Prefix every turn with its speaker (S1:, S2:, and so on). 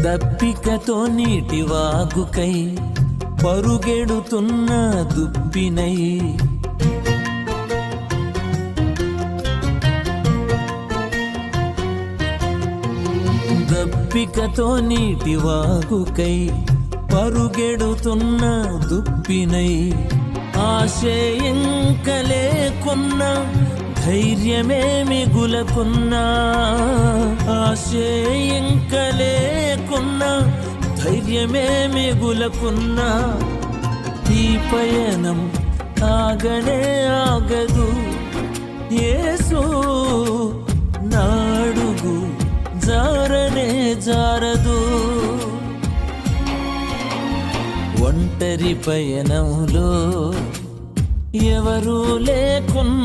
S1: దప్పికతో నీటి వాగుకై పరుగెడుతున్న దుప్పినై దప్పికతో నీటి వాగుకై పరుగెడుతున్న దుప్పినై ఆశయంక లేకున్నా ధైర్యమే మిగులకున్నా ఆశయంక లేకున్నా ధైర్యమే మిగులకున్నా ఈ పయనం ఆగనే ఆగదు యేసు నాడుగు జారనే జారదు ఒంటరి పయనంలో ఎవరూ లేకున్నా